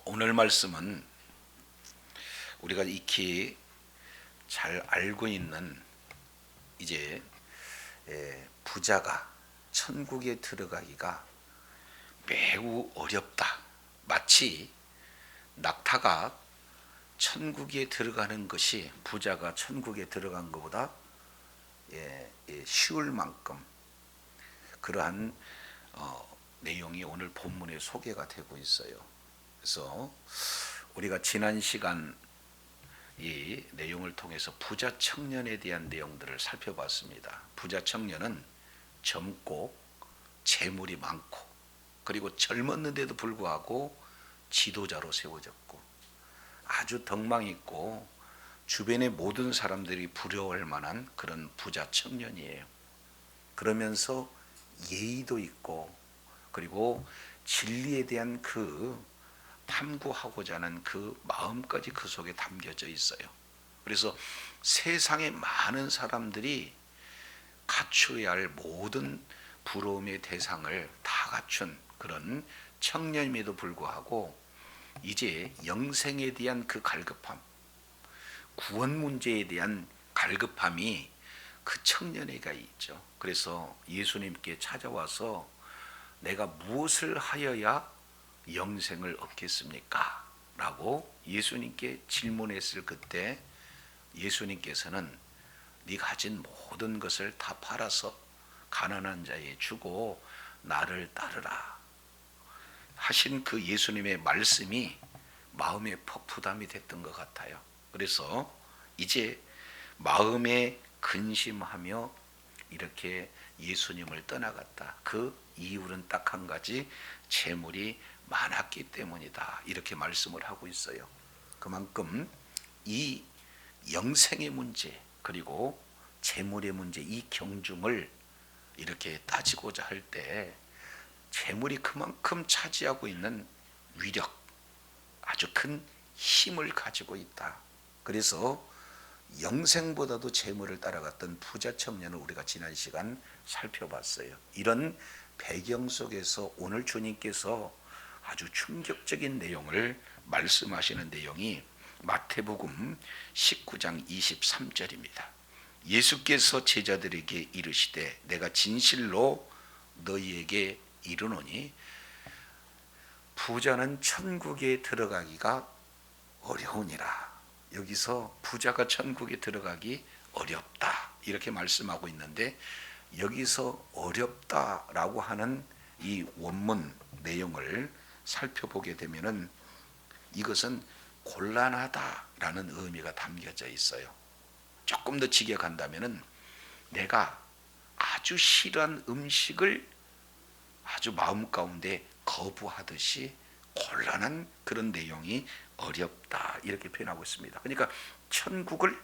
오늘 말씀은 우리가 익히 잘 알고 있는 이제 부자가 천국에 들어가기가 매우 어렵다. 마치 낙타가 천국에 들어가는 것이 부자가 천국에 들어간 것보다 쉬울 만큼 그러한 내용이 오늘 본문에 소개가 되고 있어요. 그래서 우리가 지난 시간 이 내용을 통해서 부자 청년에 대한 내용들을 살펴봤습니다. 부자 청년은 젊고 재물이 많고 그리고 젊었는데도 불구하고 지도자로 세워졌고 아주 덕망 있고 주변의 모든 사람들이 부러워할 만한 그런 부자 청년이에요. 그러면서 예의도 있고 그리고 진리에 대한 그 탐구하고자 하는 그 마음까지 그 속에 담겨져 있어요. 그래서 세상의 많은 사람들이 갖춰야 할 모든 부러움의 대상을 다 갖춘 그런 청년임에도 불구하고 이제 영생에 대한 그 갈급함, 구원 문제에 대한 갈급함이 그 청년에게 있죠. 그래서 예수님께 찾아와서 내가 무엇을 하여야 영생을 얻겠습니까? 라고 예수님께 질문했을 그때 예수님께서는 네 가진 모든 것을 다 팔아서 가난한 자에 주고 나를 따르라 하신 그 예수님의 말씀이 마음에 부담이 됐던 것 같아요. 그래서 이제 마음에 근심하며 이렇게 예수님을 떠나갔다. 그 이유는 딱 한 가지, 재물이 많았기 때문이다. 이렇게 말씀을 하고 있어요. 그만큼 이 영생의 문제 그리고 재물의 문제, 이 경중을 이렇게 따지고자 할 때 재물이 그만큼 차지하고 있는 위력, 아주 큰 힘을 가지고 있다. 그래서 영생보다도 재물을 따라갔던 부자 청년을 우리가 지난 시간 살펴봤어요. 이런 배경 속에서 오늘 주님께서 아주 충격적인 내용을 말씀하시는 내용이 마태복음 19장 23절입니다. 예수께서 제자들에게 이르시되 내가 진실로 너희에게 이르노니 부자는 천국에 들어가기가 어려우니라. 여기서 부자가 천국에 들어가기 어렵다 이렇게 말씀하고 있는데 여기서 어렵다라고 하는 이 원문 내용을 살펴보게 되면은 이것은 곤란하다라는 의미가 담겨져 있어요. 조금 더 직역한다면은 내가 아주 싫어하는 음식을 아주 마음 가운데 거부하듯이 곤란한 그런 내용이 어렵다 이렇게 표현하고 있습니다. 그러니까 천국을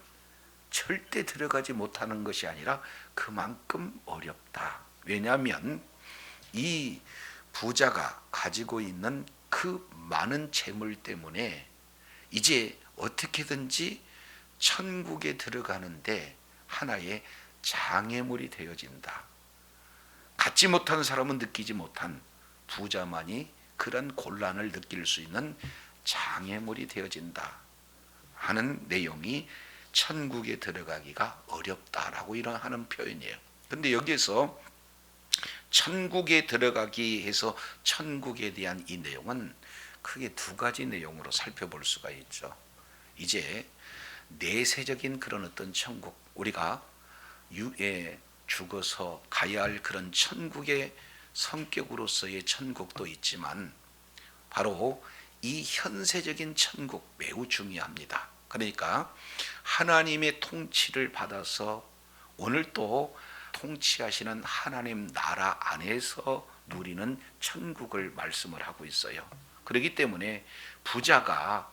절대 들어가지 못하는 것이 아니라 그만큼 어렵다. 왜냐하면 이 부자가 가지고 있는 그 많은 재물 때문에 이제 어떻게든지 천국에 들어가는데 하나의 장애물이 되어진다. 갖지 못한 사람은 느끼지 못한 부자만이 그런 곤란을 느낄 수 있는 장애물이 되어진다 하는 내용이 천국에 들어가기가 어렵다라고 하는 표현이에요. 그런데 여기에서 천국에 들어가기 해서 천국에 대한 이 내용은 크게 두 가지 내용으로 살펴볼 수가 있죠. 이제 내세적인 그런 어떤 천국, 우리가 유에 죽어서 가야 할 그런 천국의 성격으로서의 천국도 있지만 바로 이 현세적인 천국 매우 중요합니다. 그러니까 하나님의 통치를 받아서 오늘 또 통치하시는 하나님 나라 안에서 누리는 천국을 말씀을 하고 있어요. 그렇기 때문에 부자가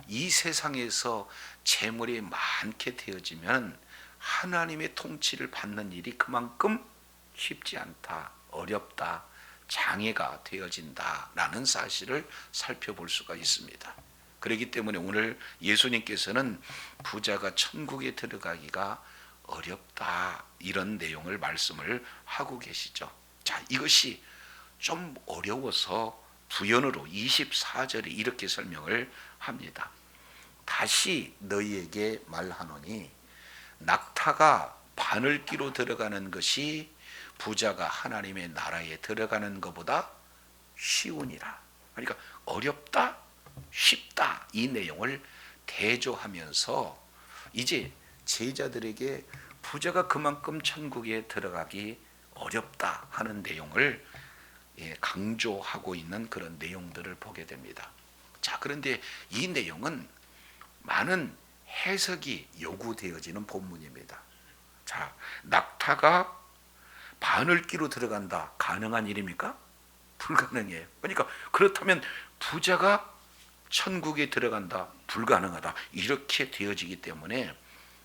이 세상에서 재물이 많게 되어지면 하나님의 통치를 받는 일이 그만큼 쉽지 않다, 어렵다, 장애가 되어진다라는 사실을 살펴볼 수가 있습니다. 그렇기 때문에 오늘 예수님께서는 부자가 천국에 들어가기가 어렵다 이런 내용을 말씀을 하고 계시죠. 자, 이것이 좀 어려워서 부연으로 24절에 이렇게 설명을 합니다. 다시 너희에게 말하노니 낙타가 바늘기로 들어가는 것이 부자가 하나님의 나라에 들어가는 것보다 쉬우니라. 그러니까 어렵다, 쉽다 이 내용을 대조하면서 이제 제자들에게 부자가 그만큼 천국에 들어가기 어렵다 하는 내용을 강조하고 있는 그런 내용들을 보게 됩니다. 자, 그런데 이 내용은 많은 해석이 요구되어지는 본문입니다. 자, 낙타가 바늘기로 들어간다. 가능한 일입니까? 불가능해요. 그러니까 그렇다면 부자가 천국에 들어간다. 불가능하다. 이렇게 되어지기 때문에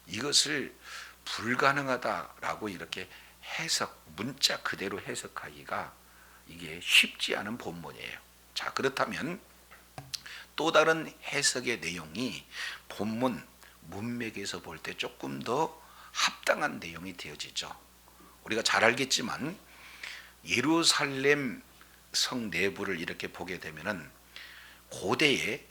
이것을 불가능하다라고 이렇게 해석, 문자 그대로 해석하기가 이게 쉽지 않은 본문이에요. 자, 그렇다면 또 다른 해석의 내용이 본문 문맥에서 볼 때 조금 더 합당한 내용이 되어지죠. 우리가 잘 알겠지만 예루살렘 성 내부를 이렇게 보게 되면은 고대에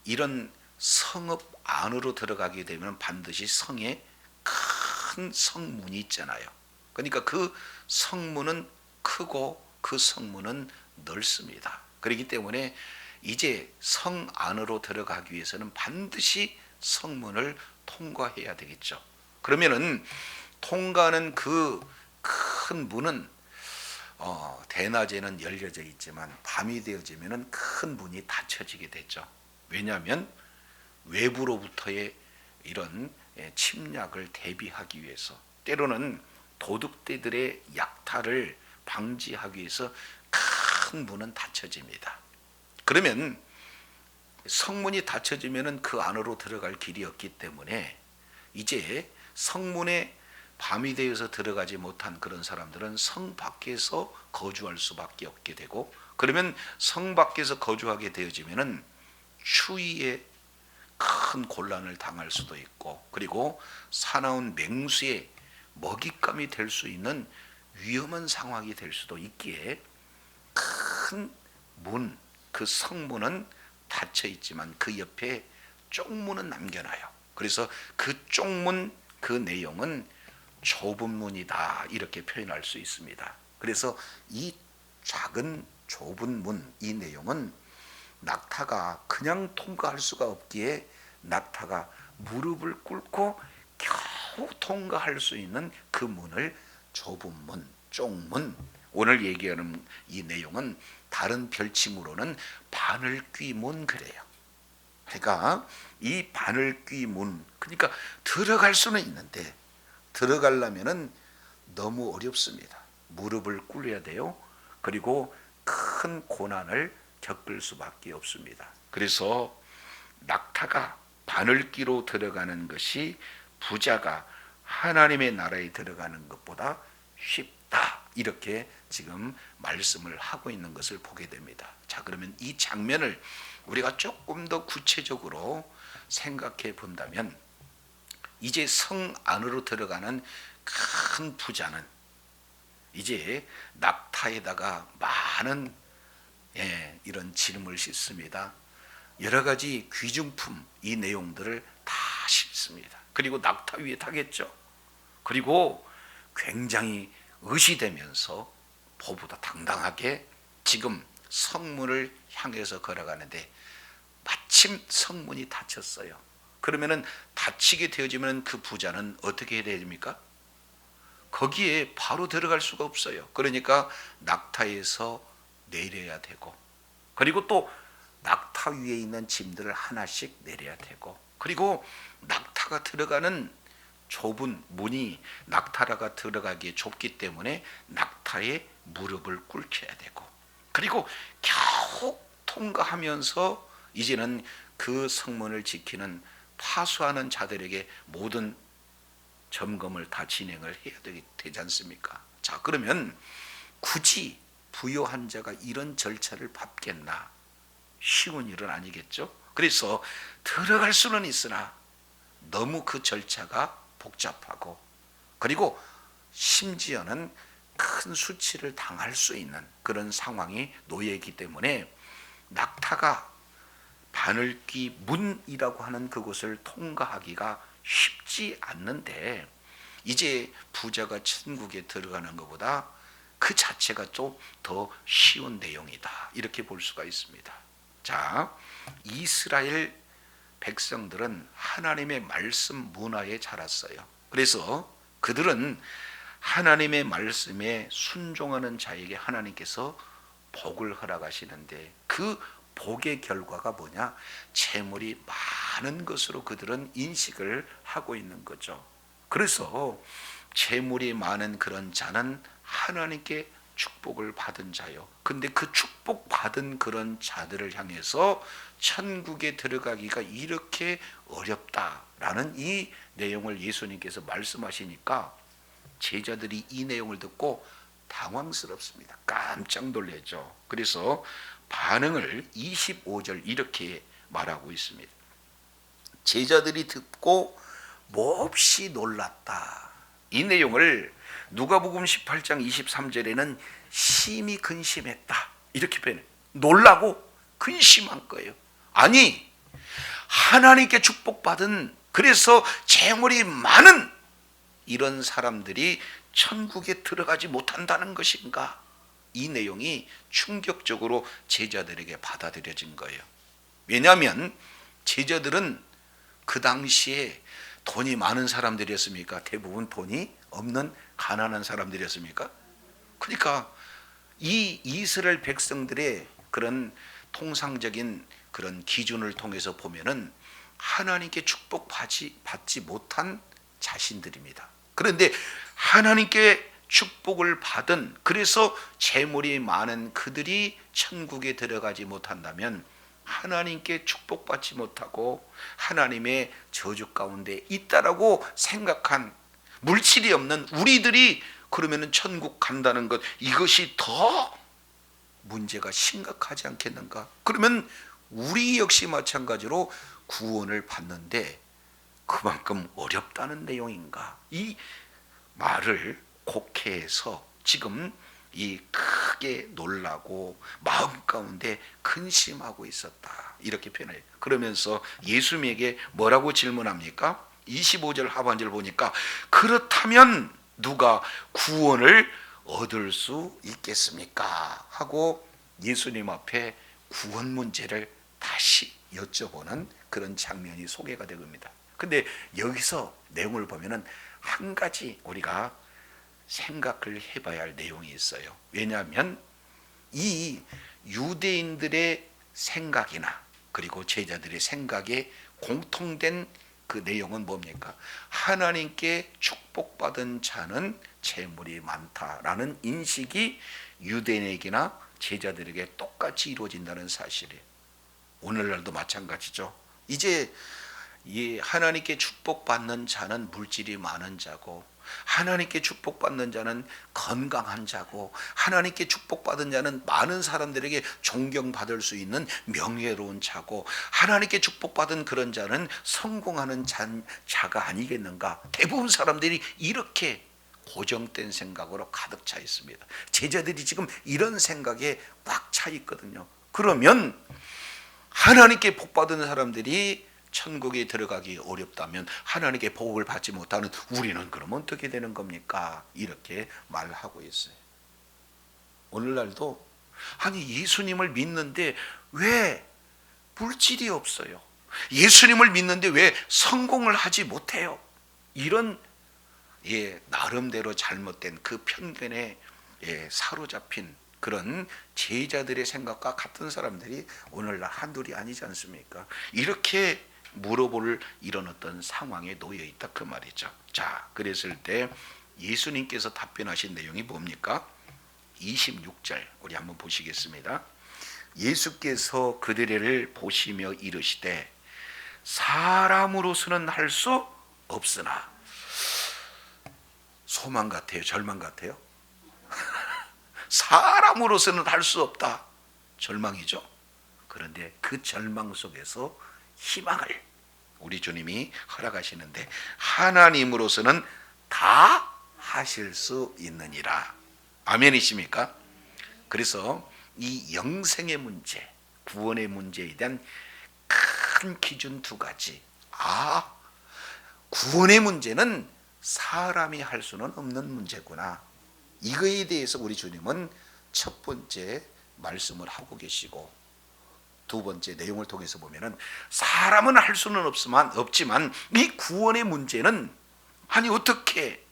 이런 성읍 안으로 들어가게 되면 반드시 성에 큰 성문이 있잖아요. 그러니까 그 성문은 크고 그 성문은 넓습니다. 그렇기 때문에 이제 성 안으로 들어가기 위해서는 반드시 성문을 통과해야 되겠죠. 그러면은 통과하는 그 큰 문은 대낮에는 열려져 있지만 밤이 되어지면은 큰 문이 닫혀지게 되죠. 왜냐하면 외부로부터의 이런 침략을 대비하기 위해서, 때로는 도둑들의 약탈을 방지하기 위해서 큰 문은 닫혀집니다. 그러면 성문이 닫혀지면은 그 안으로 들어갈 길이 없기 때문에 이제 성문에 밤이 되어서 들어가지 못한 그런 사람들은 성 밖에서 거주할 수밖에 없게 되고, 그러면 성 밖에서 거주하게 되어지면은 추위에 큰 곤란을 당할 수도 있고, 그리고 사나운 맹수의 먹잇감이 될 수 있는 위험한 상황이 될 수도 있기에 큰 문, 그 성문은 닫혀 있지만 그 옆에 쪽문은 남겨놔요. 그래서 그 쪽문, 그 내용은 좁은 문이다 이렇게 표현할 수 있습니다. 그래서 이 작은 좁은 문, 이 내용은 낙타가 그냥 통과할 수가 없기에 낙타가 무릎을 꿇고 겨우 통과할 수 있는 그 문을 좁은 문, 쪽문, 오늘 얘기하는 이 내용은 다른 별칭으로는 바늘귀 문 그래요. 그러니까 이 바늘귀 문, 그러니까 들어갈 수는 있는데 들어가려면은 너무 어렵습니다. 무릎을 꿇어야 돼요. 그리고 큰 고난을 겪을 수밖에 없습니다. 그래서 낙타가 바늘귀로 들어가는 것이 부자가 하나님의 나라에 들어가는 것보다 쉽다. 이렇게 지금 말씀을 하고 있는 것을 보게 됩니다. 자, 그러면 이 장면을 우리가 조금 더 구체적으로 생각해 본다면, 이제 성 안으로 들어가는 큰 부자는 이제 낙타에다가 많은 이런 짐을 싣습니다. 여러 가지 귀중품, 이 내용들을 다 싣습니다. 그리고 낙타 위에 타겠죠. 그리고 굉장히 의시되면서 보보다 당당하게 지금 성문을 향해서 걸어가는데 마침 성문이 닫혔어요. 그러면은 닫히게 되어지면 그 부자는 어떻게 해야 됩니까? 거기에 바로 들어갈 수가 없어요. 그러니까 낙타에서 내려야 되고, 그리고 또 낙타 위에 있는 짐들을 하나씩 내려야 되고, 그리고 낙타가 들어가는 좁은 문이 낙타가 들어가기에 좁기 때문에 낙타의 무릎을 꿇혀야 되고, 그리고 겨우 통과하면서 이제는 그 성문을 지키는 파수하는 자들에게 모든 점검을 다 진행을 해야 되지 않습니까? 자, 그러면 굳이 부유한 자가 이런 절차를 밟겠나? 쉬운 일은 아니겠죠. 그래서 들어갈 수는 있으나 너무 그 절차가 복잡하고, 그리고 심지어는 큰 수치를 당할 수 있는 그런 상황이 놓여 있기 때문에 낙타가 바늘귀 문이라고 하는 그곳을 통과하기가 쉽지 않는데 이제 부자가 천국에 들어가는 것보다 그 자체가 좀 더 쉬운 내용이다, 이렇게 볼 수가 있습니다. 자, 이스라엘 백성들은 하나님의 말씀 문화에 자랐어요. 그래서 그들은 하나님의 말씀에 순종하는 자에게 하나님께서 복을 허락하시는데 그 복의 결과가 뭐냐? 재물이 많은 것으로 그들은 인식을 하고 있는 거죠. 그래서 재물이 많은 그런 자는 하나님께 축복을 받은 자요. 근데 그 축복 받은 그런 자들을 향해서 천국에 들어가기가 이렇게 어렵다라는 이 내용을 예수님께서 말씀하시니까 제자들이 이 내용을 듣고 당황스럽습니다. 깜짝 놀라죠. 그래서 반응을 25절 이렇게 말하고 있습니다. 제자들이 듣고 몹시 놀랐다. 이 내용을 누가복음 18장 23절에는 심히 근심했다, 이렇게 표현해요. 놀라고 근심한 거예요. 아니, 하나님께 축복받은, 그래서 재물이 많은 이런 사람들이 천국에 들어가지 못한다는 것인가? 이 내용이 충격적으로 제자들에게 받아들여진 거예요. 왜냐하면 제자들은 그 당시에 돈이 많은 사람들이었습니까? 대부분 돈이 없는 가난한 사람들이었습니까? 그러니까 이 이스라엘 백성들의 그런 통상적인 그런 기준을 통해서 보면은 하나님께 축복받지 못한 자신들입니다. 그런데 하나님께 축복을 받은, 그래서 재물이 많은 그들이 천국에 들어가지 못한다면 하나님께 축복받지 못하고 하나님의 저주 가운데 있다라고 생각한 물질이 없는 우리들이 그러면 천국 간다는 것, 이것이 더 문제가 심각하지 않겠는가? 그러면 우리 역시 마찬가지로 구원을 받는데 그만큼 어렵다는 내용인가? 이 말을 곡해해서 지금 이 크게 놀라고 마음 가운데 근심하고 있었다, 이렇게 표현해요. 그러면서 예수님에게 뭐라고 질문합니까? 25절 하반절 보니까 그렇다면 누가 구원을 얻을 수 있겠습니까? 하고 예수님 앞에 구원 문제를 다시 여쭤보는 그런 장면이 소개가 됩니다. 근데 여기서 내용을 보면은 한 가지 우리가 생각을 해봐야 할 내용이 있어요. 왜냐하면 이 유대인들의 생각이나 그리고 제자들의 생각에 공통된 그 내용은 뭡니까? 하나님께 축복받은 자는 재물이 많다라는 인식이 유대인에게나 제자들에게 똑같이 이루어진다는 사실이에요. 오늘날도 마찬가지죠. 이제 이 하나님께 축복받는 자는 물질이 많은 자고, 하나님께 축복받는 자는 건강한 자고, 하나님께 축복받은 자는 많은 사람들에게 존경받을 수 있는 명예로운 자고, 하나님께 축복받은 그런 자는 성공하는 자가 아니겠는가? 대부분 사람들이 이렇게 고정된 생각으로 가득 차 있습니다. 제자들이 지금 이런 생각에 꽉 차 있거든요. 그러면 하나님께 복받은 사람들이 천국에 들어가기 어렵다면 하나님께 복을 받지 못하는 우리는 그러면 어떻게 되는 겁니까? 이렇게 말하고 있어요. 오늘날도 아니 예수님을 믿는데 왜 물질이 없어요? 예수님을 믿는데 왜 성공을 하지 못해요? 이런 나름대로 잘못된 그 편견에 사로잡힌 그런 제자들의 생각과 같은 사람들이 오늘날 한둘이 아니지 않습니까? 이렇게 물어볼 이런 어떤 상황에 놓여 있다 그 말이죠. 자, 그랬을 때 예수님께서 답변하신 내용이 뭡니까? 26절 우리 한번 보시겠습니다. 예수께서 그들을 보시며 이르시되 사람으로서는 할 수 없으나, 소망 같아요? 절망 같아요? 사람으로서는 할 수 없다. 절망이죠. 그런데 그 절망 속에서 희망을 우리 주님이 허락하시는데 하나님으로서는 다 하실 수 있느니라. 아멘이십니까? 그래서 이 영생의 문제, 구원의 문제에 대한 큰 기준 두 가지. 구원의 문제는 사람이 할 수는 없는 문제구나. 이거에 대해서 우리 주님은 첫 번째 말씀을 하고 계시고, 두 번째 내용을 통해서 보면은 사람은 할 수는 없지만 이 구원의 문제는 아니 어떻게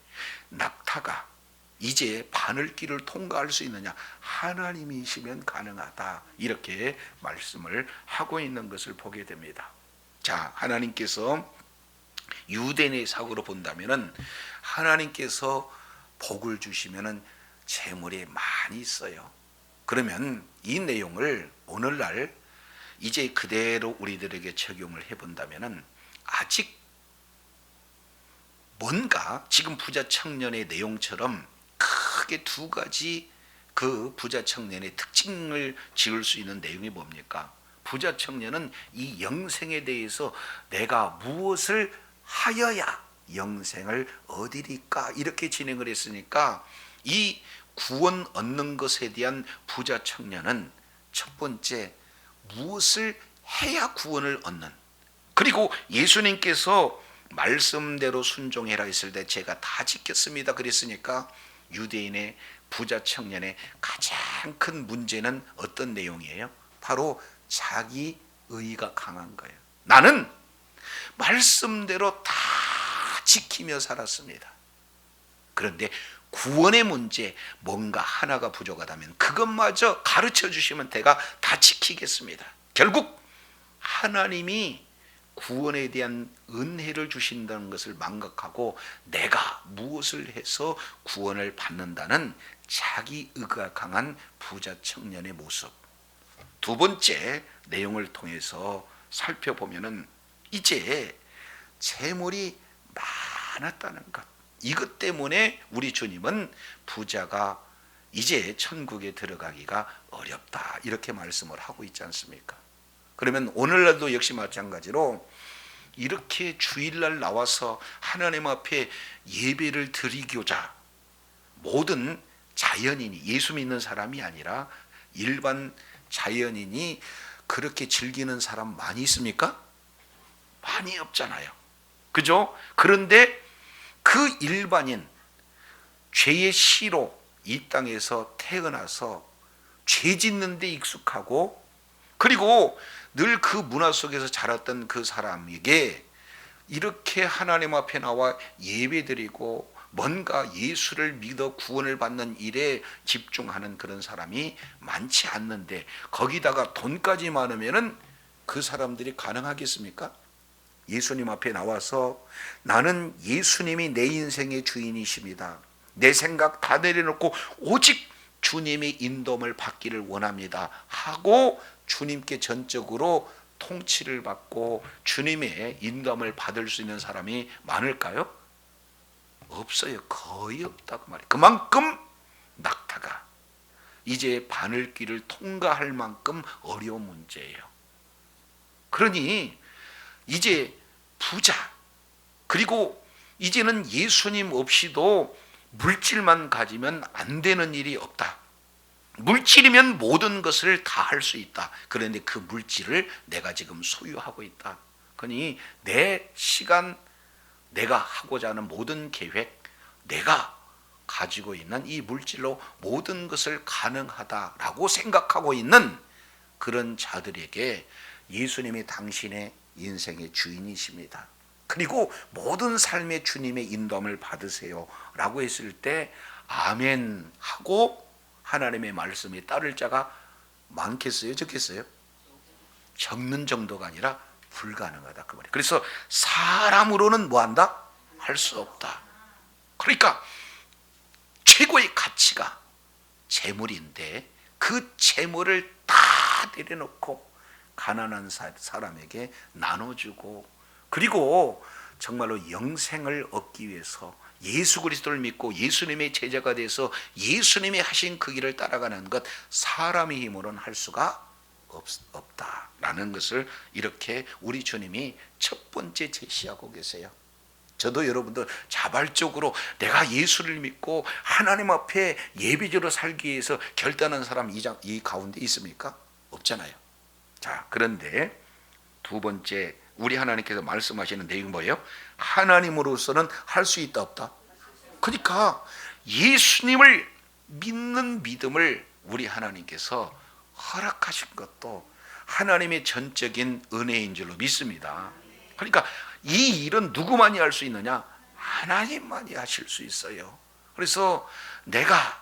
낙타가 이제 바늘길을 통과할 수 있느냐? 하나님이시면 가능하다. 이렇게 말씀을 하고 있는 것을 보게 됩니다. 자, 하나님께서 유대인의 사고로 본다면은 하나님께서 복을 주시면은 재물이 많이 있어요. 그러면 이 내용을 오늘날 이제 그대로 우리들에게 적용을 해본다면은 아직 뭔가 지금 부자 청년의 내용처럼 크게 두 가지 그 부자 청년의 특징을 지을 수 있는 내용이 뭡니까? 부자 청년은 이 영생에 대해서 내가 무엇을 하여야 영생을 얻으리까 이렇게 진행을 했으니까, 이 구원 얻는 것에 대한 부자 청년은 첫 번째 무엇을 해야 구원을 얻는, 그리고 예수님께서 말씀대로 순종해라 했을 때 제가 다 지켰습니다 그랬으니까 유대인의 부자 청년의 가장 큰 문제는 어떤 내용이에요? 바로 자기 의가 강한 거예요. 나는 말씀대로 다 지키며 살았습니다. 그런데 구원의 문제 뭔가 하나가 부족하다면 그것마저 가르쳐 주시면 제가 다 지키겠습니다. 결국 하나님이 구원에 대한 은혜를 주신다는 것을 망각하고 내가 무엇을 해서 구원을 받는다는 자기 의가 강한 부자 청년의 모습. 두 번째 내용을 통해서 살펴보면은 이제 재물이 많았다는 것, 이것 때문에 우리 주님은 부자가 이제 천국에 들어가기가 어렵다 이렇게 말씀을 하고 있지 않습니까? 그러면 오늘날도 역시 마찬가지로 이렇게 주일날 나와서 하나님 앞에 예배를 드리고자 모든 자연인이, 예수 믿는 사람이 아니라 일반 자연인이 그렇게 즐기는 사람 많이 있습니까? 많이 없잖아요. 그죠? 그런데 그 일반인, 죄의 씨로 이 땅에서 태어나서 죄 짓는 데 익숙하고, 그리고 늘 그 문화 속에서 자랐던 그 사람에게 이렇게 하나님 앞에 나와 예배드리고 뭔가 예수를 믿어 구원을 받는 일에 집중하는 그런 사람이 많지 않는데, 거기다가 돈까지 많으면은 그 사람들이 가능하겠습니까? 예수님 앞에 나와서 나는 예수님이 내 인생의 주인이십니다. 내 생각 다 내려놓고 오직 주님의 인도를 받기를 원합니다 하고 주님께 전적으로 통치를 받고 주님의 인도를 받을 수 있는 사람이 많을까요? 없어요. 거의 없다고 말해요. 그만큼 낙타가 이제 바늘길을 통과할 만큼 어려운 문제예요. 그러니 이제 부자, 그리고 이제는 예수님 없이도 물질만 가지면 안 되는 일이 없다. 물질이면 모든 것을 다 할 수 있다. 그런데 그 물질을 내가 지금 소유하고 있다. 그러니 내 시간, 내가 하고자 하는 모든 계획, 내가 가지고 있는 이 물질로 모든 것을 가능하다라고 생각하고 있는 그런 자들에게 예수님이 당신의 인생의 주인이십니다. 그리고 모든 삶의 주님의 인도함을 받으세요 라고 했을 때 아멘 하고 하나님의 말씀에 따를 자가 많겠어요? 적겠어요? 적는 정도가 아니라 불가능하다 그 말이에요. 그래서 사람으로는 뭐한다? 할 수 없다. 그러니까 최고의 가치가 재물인데 그 재물을 다 내려놓고 가난한 사람에게 나눠주고, 그리고 정말로 영생을 얻기 위해서 예수 그리스도를 믿고 예수님의 제자가 돼서 예수님이 하신 그 길을 따라가는 것, 사람의 힘으로는 할 수가 없다라는 것을 이렇게 우리 주님이 첫 번째 제시하고 계세요. 저도 여러분들 자발적으로 내가 예수를 믿고 하나님 앞에 예비적으로 살기 위해서 결단한 사람 이 가운데 있습니까? 없잖아요. 자, 그런데 두 번째 우리 하나님께서 말씀하시는 내용이 뭐예요? 하나님으로서는 할 수 있다 없다? 그러니까 예수님을 믿는 믿음을 우리 하나님께서 허락하신 것도 하나님의 전적인 은혜인 줄로 믿습니다. 그러니까 이 일은 누구만이 할 수 있느냐? 하나님만이 하실 수 있어요. 그래서 내가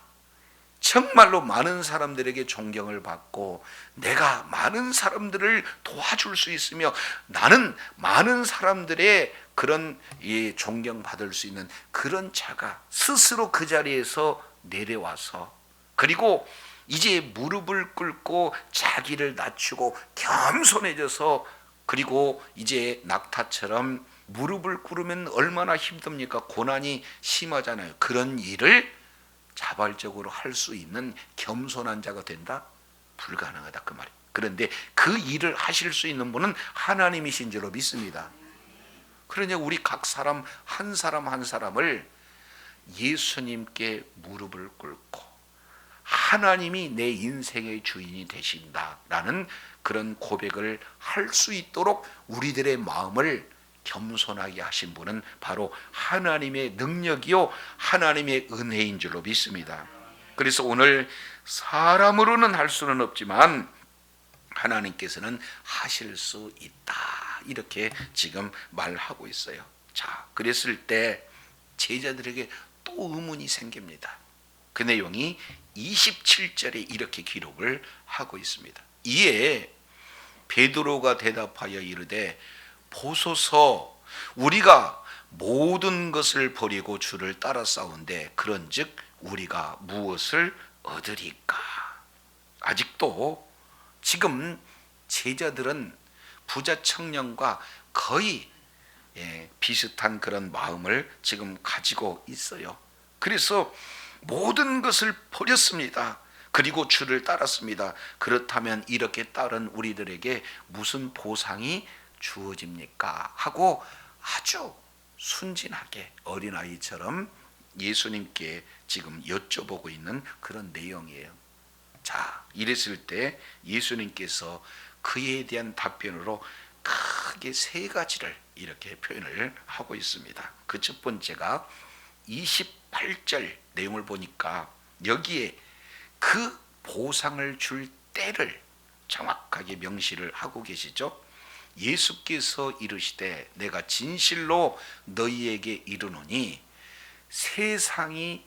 정말로 많은 사람들에게 존경을 받고 내가 많은 사람들을 도와줄 수 있으며 나는 많은 사람들의 그런 존경받을 수 있는 그런 자가 스스로 그 자리에서 내려와서 그리고 이제 무릎을 꿇고 자기를 낮추고 겸손해져서 그리고 이제 낙타처럼 무릎을 꿇으면 얼마나 힘듭니까? 고난이 심하잖아요. 그런 일을 자발적으로 할 수 있는 겸손한 자가 된다? 불가능하다 그 말이에요. 그런데 그 일을 하실 수 있는 분은 하나님이신 줄로 믿습니다. 그러니 우리 각 사람 한 사람을 예수님께 무릎을 꿇고 하나님이 내 인생의 주인이 되신다라는 그런 고백을 할 수 있도록 우리들의 마음을 겸손하게 하신 분은 바로 하나님의 능력이요 하나님의 은혜인 줄로 믿습니다. 그래서 오늘 사람으로는 할 수는 없지만 하나님께서는 하실 수 있다 이렇게 지금 말하고 있어요. 자, 그랬을 때 제자들에게 또 의문이 생깁니다. 그 내용이 27절에 이렇게 기록을 하고 있습니다. 이에 베드로가 대답하여 이르되 보소서 우리가 모든 것을 버리고 주를 따라 싸운데 그런즉 우리가 무엇을 얻으리까? 아직도 지금 제자들은 부자 청년과 거의 비슷한 그런 마음을 지금 가지고 있어요. 그래서 모든 것을 버렸습니다. 그리고 주를 따랐습니다. 그렇다면 이렇게 따른 우리들에게 무슨 보상이 주어집니까? 하고 아주 순진하게 어린아이처럼 예수님께 지금 여쭤보고 있는 그런 내용이에요. 자, 이랬을 때 예수님께서 그에 대한 답변으로 크게 세 가지를 이렇게 표현을 하고 있습니다. 그 첫 번째가 28절 내용을 보니까 여기에 그 보상을 줄 때를 정확하게 명시를 하고 계시죠. 예수께서 이르시되 내가 진실로 너희에게 이르노니 세상이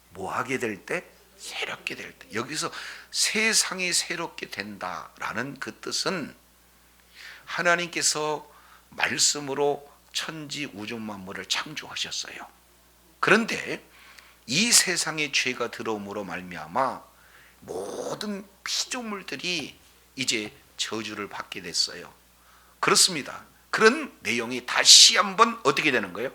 뭐하게 될 때? 새롭게 될 때. 여기서 세상이 새롭게 된다라는 그 뜻은 하나님께서 말씀으로 천지 우주 만물을 창조하셨어요. 그런데 이 세상에 죄가 들어옴으로 말미암아 모든 피조물들이 이제 저주를 받게 됐어요. 그렇습니다. 그런 내용이 다시 한번 어떻게 되는 거예요?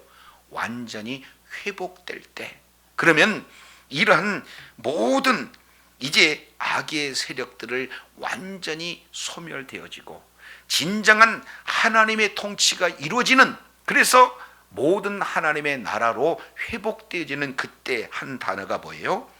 완전히 회복될 때, 그러면 이러한 모든 이제 악의 세력들을 완전히 소멸되어지고 진정한 하나님의 통치가 이루어지는, 그래서 모든 하나님의 나라로 회복되어지는 그때 한 단어가 뭐예요?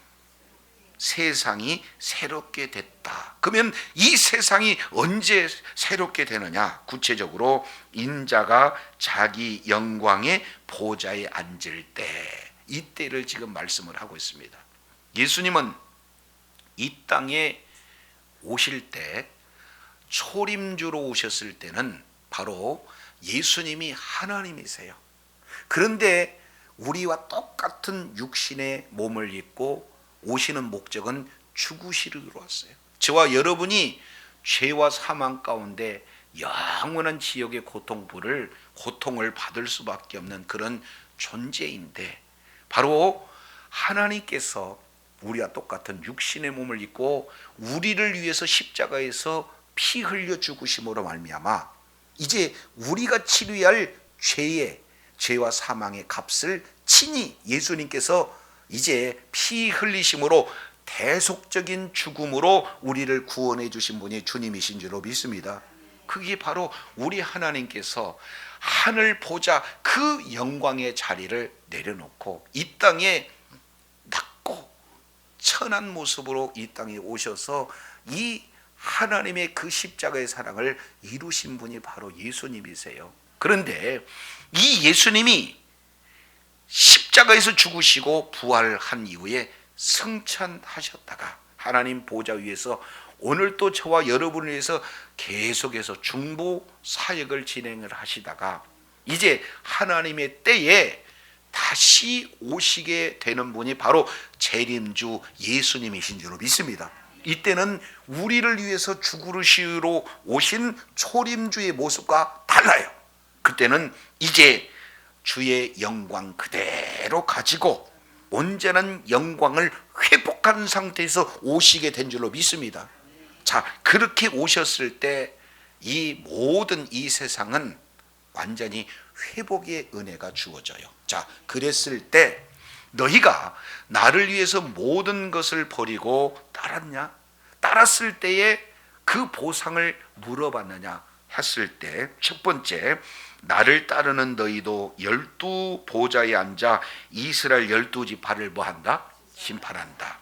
세상이 새롭게 됐다. 그러면 이 세상이 언제 새롭게 되느냐? 구체적으로 인자가 자기 영광의 보좌에 앉을 때, 이때를 지금 말씀을 하고 있습니다. 예수님은 이 땅에 오실 때 초림주로 오셨을 때는 바로 예수님이 하나님이세요. 그런데 우리와 똑같은 육신의 몸을 입고 오시는 목적은 죽으시러 왔어요. 저와 여러분이 죄와 사망 가운데 영원한 지옥의 고통을 받을 수밖에 없는 그런 존재인데, 바로 하나님께서 우리와 똑같은 육신의 몸을 입고 우리를 위해서 십자가에서 피 흘려 죽으심으로 말미암아 이제 우리가 치러야 할 죄와 사망의 값을 친히 예수님께서 이제 피 흘리심으로 대속적인 죽음으로 우리를 구원해 주신 분이 주님이신 줄로 믿습니다. 그게 바로 우리 하나님께서 하늘 보좌 그 영광의 자리를 내려놓고 이 땅에 낮고 천한 모습으로 이 땅에 오셔서 이 하나님의 그 십자가의 사랑을 이루신 분이 바로 예수님이세요. 그런데 이 예수님이 십자가에서 죽으시고 부활한 이후에 승천하셨다가 하나님 보좌 위에서 오늘도 저와 여러분을 위해서 계속해서 중보 사역을 진행을 하시다가 이제 하나님의 때에 다시 오시게 되는 분이 바로 재림주 예수님이신 줄로 믿습니다. 이때는 우리를 위해서 죽으시러 오신 초림주의 모습과 달라요. 그때는 이제 주의 영광 그대로 가지고 온전한 영광을 회복한 상태에서 오시게 된 줄로 믿습니다. 자, 그렇게 오셨을 때 이 모든 이 세상은 완전히 회복의 은혜가 주어져요. 자, 그랬을 때 너희가 나를 위해서 모든 것을 버리고 따랐냐? 따랐을 때에 그 보상을 물어봤느냐 했을 때 첫 번째, 나를 따르는 너희도 12 보좌에 앉아 이스라엘 12지파를 뭐한다? 심판한다.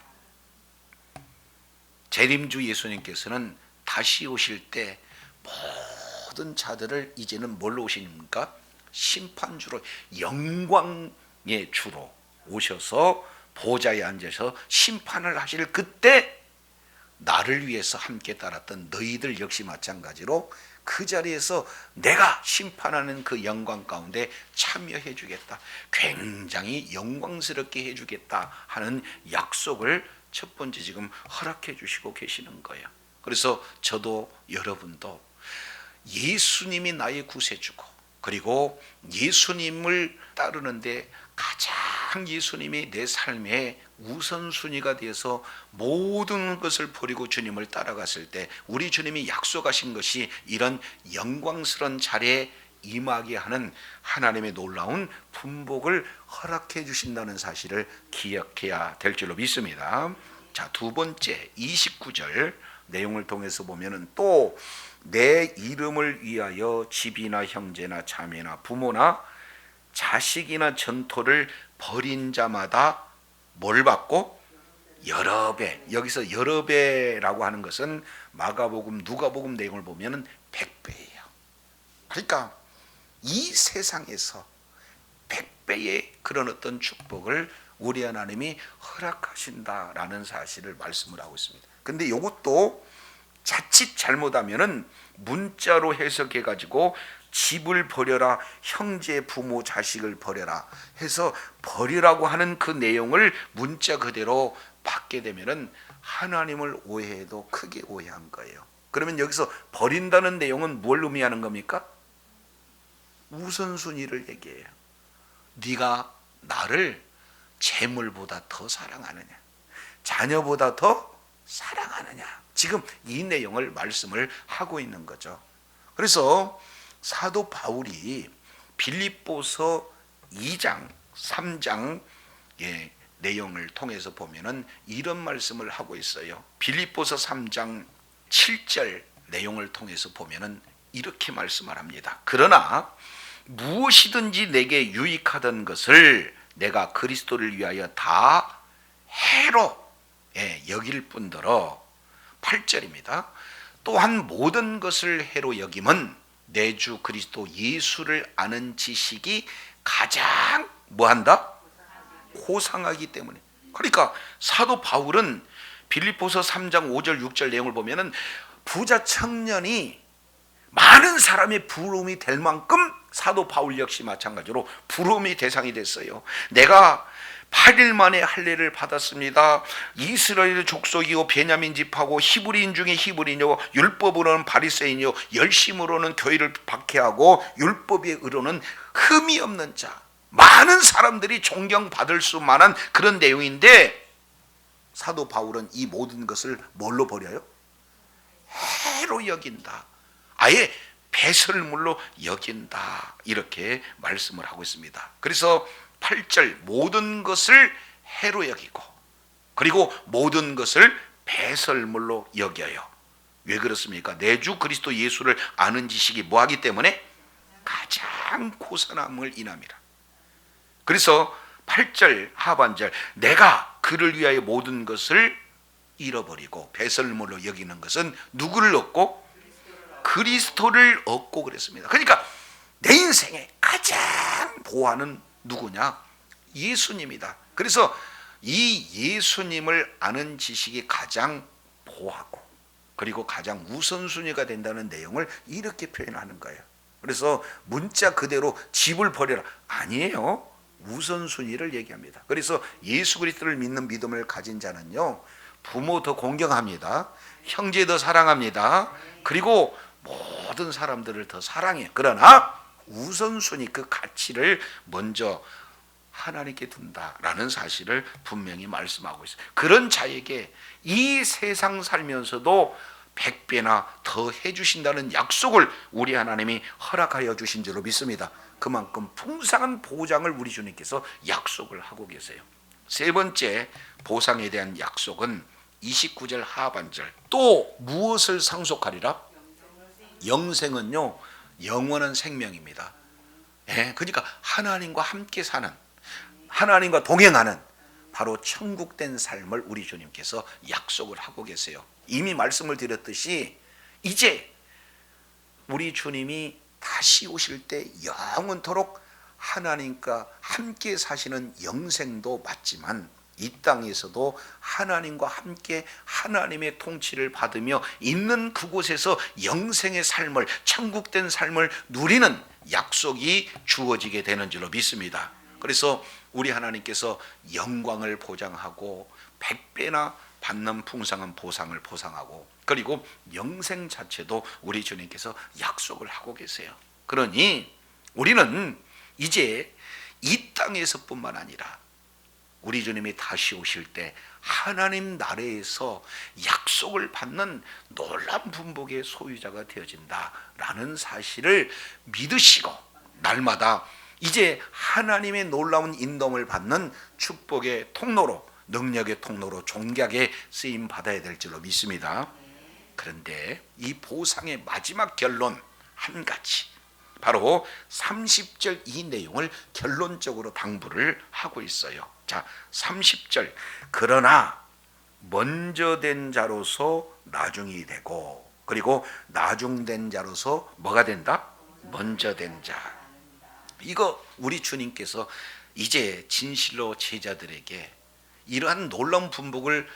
재림주 예수님께서는 다시 오실 때 모든 자들을 이제는 뭘로 오십니까? 심판주로, 영광의 주로 오셔서 보좌에 앉아서 심판을 하실 그때 나를 위해서 함께 따랐던 너희들 역시 마찬가지로 그 자리에서 내가 심판하는 그 영광 가운데 참여해 주겠다, 굉장히 영광스럽게 해 주겠다 하는 약속을 첫 번째 지금 허락해 주시고 계시는 거예요. 그래서 저도 여러분도 예수님이 나의 구세주고 그리고 예수님을 따르는데 가장 예수님이 내 삶의 우선순위가 되어서 모든 것을 버리고 주님을 따라갔을 때 우리 주님이 약속하신 것이 이런 영광스러운 자리에 임하게 하는 하나님의 놀라운 분복을 허락해 주신다는 사실을 기억해야 될 줄로 믿습니다. 자, 두 번째 29절 내용을 통해서 보면은 또 내 이름을 위하여 집이나 형제나 자매나 부모나 자식이나 전토를 벌인 자마다 뭘 받고? 여러 배. 여기서 여러 배라고 하는 것은 마가복음, 누가복음 내용을 보면은 100배예요. 그러니까 이 세상에서 100배의 그런 어떤 축복을 우리 하나님이 허락하신다라는 사실을 말씀을 하고 있습니다. 근데 이것도 자칫 잘못하면은 문자로 해석해 가지고 집을 버려라, 형제, 부모, 자식을 버려라 해서 버리라고 하는 그 내용을 문자 그대로 받게 되면은 하나님을 오해해도 크게 오해한 거예요. 그러면 여기서 버린다는 내용은 뭘 의미하는 겁니까? 우선순위를 얘기해요. 네가 나를 재물보다 더 사랑하느냐, 자녀보다 더 사랑하느냐, 지금 이 내용을 말씀을 하고 있는 거죠. 그래서 사도 바울이 빌립보서 2장 3장 내용을 통해서 보면은 이런 말씀을 하고 있어요. 빌립보서 3장 7절 내용을 통해서 보면은 이렇게 말씀을 합니다. 그러나 무엇이든지 내게 유익하던 것을 내가 그리스도를 위하여 다 해로 여길 뿐더러 8절입니다. 또한 모든 것을 해로 여김은 내 주 그리스도 예수를 아는 지식이 가장 뭐한다? 고상하기 때문에. 그러니까 사도 바울은 빌립보서 3장 5절 6절 내용을 보면은 부자 청년이 많은 사람의 부름이 될 만큼 사도 바울 역시 마찬가지로 부름의 대상이 됐어요. 내가 8일 만에 할례를 받았습니다. 이스라엘 족속이요 베냐민 집하고 히브리인 중에 히브리인이요 율법으로는 바리새인이요 열심으로는 교회를 박해하고 율법의 의로는 흠이 없는 자. 많은 사람들이 존경받을 수만한 그런 내용인데 사도 바울은 이 모든 것을 뭘로 버려요? 해로 여긴다. 아예 배설물로 여긴다. 이렇게 말씀을 하고 있습니다. 그래서 8절 모든 것을 해로 여기고 그리고 모든 것을 배설물로 여겨요. 왜 그렇습니까? 내 주 그리스도 예수를 아는 지식이 뭐하기 때문에? 가장 고상함을 인함이라. 그래서 8절 하반절 내가 그를 위하여 모든 것을 잃어버리고 배설물로 여기는 것은 누구를 얻고? 그리스도를 얻고 그랬습니다. 그러니까 내 인생에 가장 보호하는 누구냐? 예수님이다. 그래서 이 예수님을 아는 지식이 가장 보호하고 그리고 가장 우선순위가 된다는 내용을 이렇게 표현하는 거예요. 그래서 문자 그대로 집을 버려라 아니에요. 우선순위를 얘기합니다. 그래서 예수 그리스도를 믿는 믿음을 가진 자는요, 부모 더 공경합니다. 형제 더 사랑합니다. 그리고 모든 사람들을 더 사랑해요. 그러나 우선순위 그 가치를 먼저 하나님께 둔다라는 사실을 분명히 말씀하고 있어요. 그런 자에게 이 세상 살면서도 100배나 더 해주신다는 약속을 우리 하나님이 허락하여 주신 줄로 믿습니다. 그만큼 풍성한 보장을 우리 주님께서 약속을 하고 계세요. 세 번째 보상에 대한 약속은 29절 하반절. 또 무엇을 상속하리라? 영생은요, 영원한 생명입니다. 그러니까 하나님과 함께 사는, 하나님과 동행하는 바로 천국된 삶을 우리 주님께서 약속을 하고 계세요. 이미 말씀을 드렸듯이 이제 우리 주님이 다시 오실 때 영원토록 하나님과 함께 사시는 영생도 맞지만 이 땅에서도 하나님과 함께 하나님의 통치를 받으며 있는 그곳에서 영생의 삶을, 천국된 삶을 누리는 약속이 주어지게 되는 줄로 믿습니다. 그래서 우리 하나님께서 영광을 보장하고 100배나 받는 풍성한 보상을 보상하고 그리고 영생 자체도 우리 주님께서 약속을 하고 계세요. 그러니 우리는 이제 이 땅에서뿐만 아니라 우리 주님이 다시 오실 때 하나님 나라에서 약속을 받는 놀라운 분복의 소유자가 되어진다라는 사실을 믿으시고 날마다 이제 하나님의 놀라운 인도를 받는 축복의 통로로, 능력의 통로로 존귀하게 쓰임 받아야 될 줄로 믿습니다. 그런데 이 보상의 마지막 결론 한 가지, 바로 30절 이 내용을 결론적으로 당부를 하고 있어요. 자, 30절. 그러나 먼저 된 자로서 나중이 되고, 그리고 나중된 자로서 뭐가 된다? 먼저 된 자. 이거 우리 주님께서 이제 진실로 제자들에게 이러한 놀라운 분복을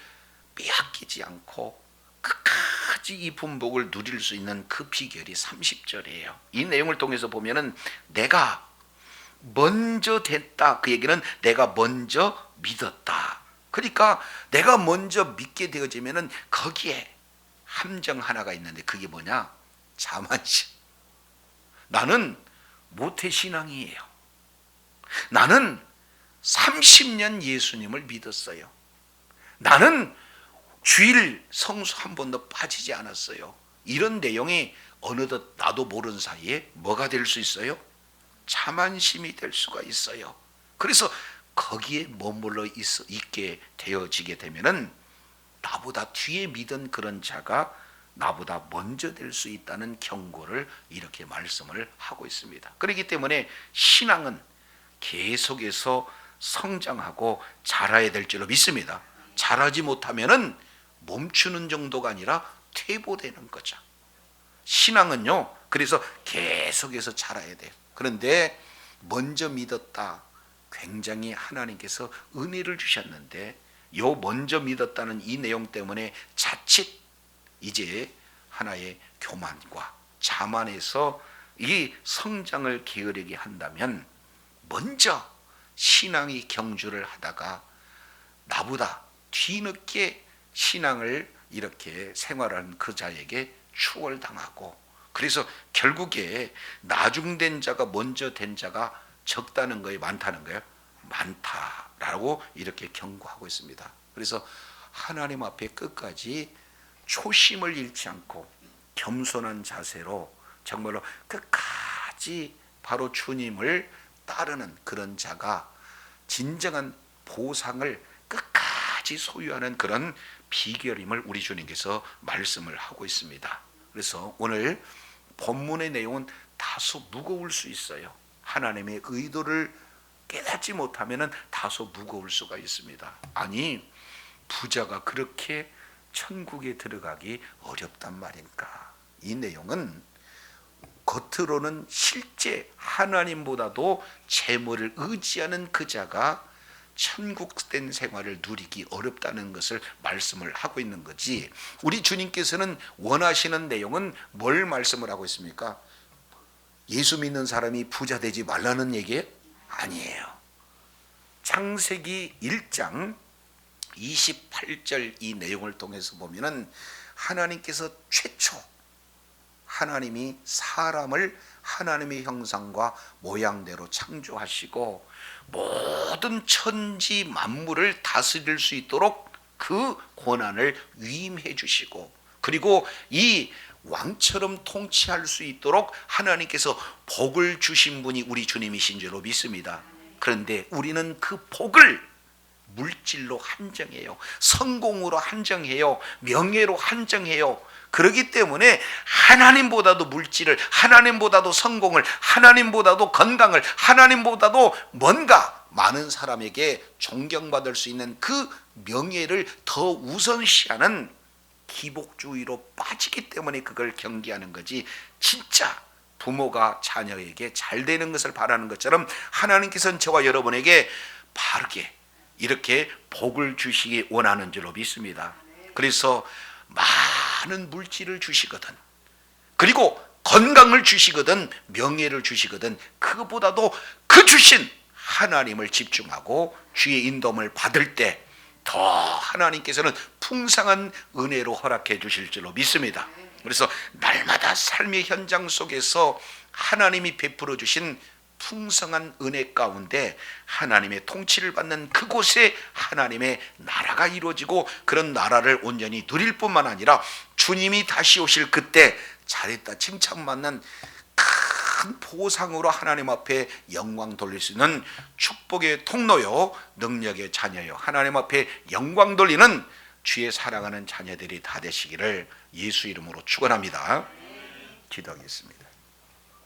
빼앗기지 않고 끝까지 이 분복을 누릴 수 있는 그 비결이 30절이에요. 이 내용을 통해서 보면은 내가 먼저 됐다, 그 얘기는 내가 먼저 믿었다. 그러니까 내가 먼저 믿게 되어지면은 거기에 함정 하나가 있는데 그게 뭐냐? 자만심. 나는 모태신앙이에요. 나는 30년 예수님을 믿었어요. 나는 주일 성수 한 번도 빠지지 않았어요. 이런 내용이 어느덧 나도 모르는 사이에 뭐가 될 수 있어요? 자만심이 될 수가 있어요. 그래서 거기에 머물러 있게 되어지게 되면은 나보다 뒤에 믿은 그런 자가 나보다 먼저 될 수 있다는 경고를 이렇게 말씀을 하고 있습니다. 그렇기 때문에 신앙은 계속해서 성장하고 자라야 될 줄로 믿습니다. 자라지 못하면은 멈추는 정도가 아니라 퇴보되는 거죠. 신앙은요, 그래서 계속해서 자라야 돼요. 그런데 먼저 믿었다, 굉장히 하나님께서 은혜를 주셨는데 요 먼저 믿었다는 이 내용 때문에 자칫 이제 하나의 교만과 자만에서 이 성장을 게으르게 한다면 먼저 신앙이 경주를 하다가 나보다 뒤늦게 신앙을 이렇게 생활하는 그 자에게 추월당하고, 그래서 결국에 나중된 자가 먼저 된 자가 적다는 거예요, 많다는 거예요? 많다라고 이렇게 경고하고 있습니다. 그래서 하나님 앞에 끝까지 초심을 잃지 않고 겸손한 자세로 정말로 끝까지 바로 주님을 따르는 그런 자가 진정한 보상을 끝까지 소유하는 그런 비결임을 우리 주님께서 말씀을 하고 있습니다. 그래서 오늘 본문의 내용은 다소 무거울 수 있어요. 하나님의 의도를 깨닫지 못하면 다소 무거울 수가 있습니다. 아니, 부자가 그렇게 천국에 들어가기 어렵단 말입니까? 이 내용은 겉으로는 실제 하나님보다도 재물을 의지하는 그 자가 천국된 생활을 누리기 어렵다는 것을 말씀을 하고 있는 거지, 우리 주님께서는 원하시는 내용은 뭘 말씀을 하고 있습니까? 예수 믿는 사람이 부자 되지 말라는 얘기 아니에요. 창세기 1장 28절 이 내용을 통해서 보면은 하나님께서 최초 하나님이 사람을 하나님의 형상과 모양대로 창조하시고 모든 천지 만물을 다스릴 수 있도록 그 권한을 위임해 주시고, 그리고 이 왕처럼 통치할 수 있도록 하나님께서 복을 주신 분이 우리 주님이신 줄로 믿습니다. 그런데 우리는 그 복을 물질로 한정해요. 성공으로 한정해요. 명예로 한정해요. 그렇기 때문에 하나님보다도 물질을, 하나님보다도 성공을, 하나님보다도 건강을, 하나님보다도 뭔가 많은 사람에게 존경받을 수 있는 그 명예를 더 우선시하는 기복주의로 빠지기 때문에 그걸 경계하는 거지, 진짜 부모가 자녀에게 잘 되는 것을 바라는 것처럼 하나님께서는 저와 여러분에게 바르게 이렇게 복을 주시기 원하는 줄로 믿습니다. 그래서 많은 물질을 주시거든, 그리고 건강을 주시거든, 명예를 주시거든, 그것보다도 그 주신 하나님을 집중하고 주의 인도함을 받을 때 더 하나님께서는 풍성한 은혜로 허락해 주실 줄로 믿습니다. 그래서 날마다 삶의 현장 속에서 하나님이 베풀어 주신 풍성한 은혜 가운데 하나님의 통치를 받는 그곳에 하나님의 나라가 이루어지고, 그런 나라를 온전히 누릴 뿐만 아니라 주님이 다시 오실 그때 잘했다 칭찬받는 큰 보상으로 하나님 앞에 영광 돌릴 수 있는 축복의 통로요, 능력의 자녀요, 하나님 앞에 영광 돌리는 주의 사랑하는 자녀들이 다 되시기를 예수 이름으로 축원합니다. 기도하겠습니다.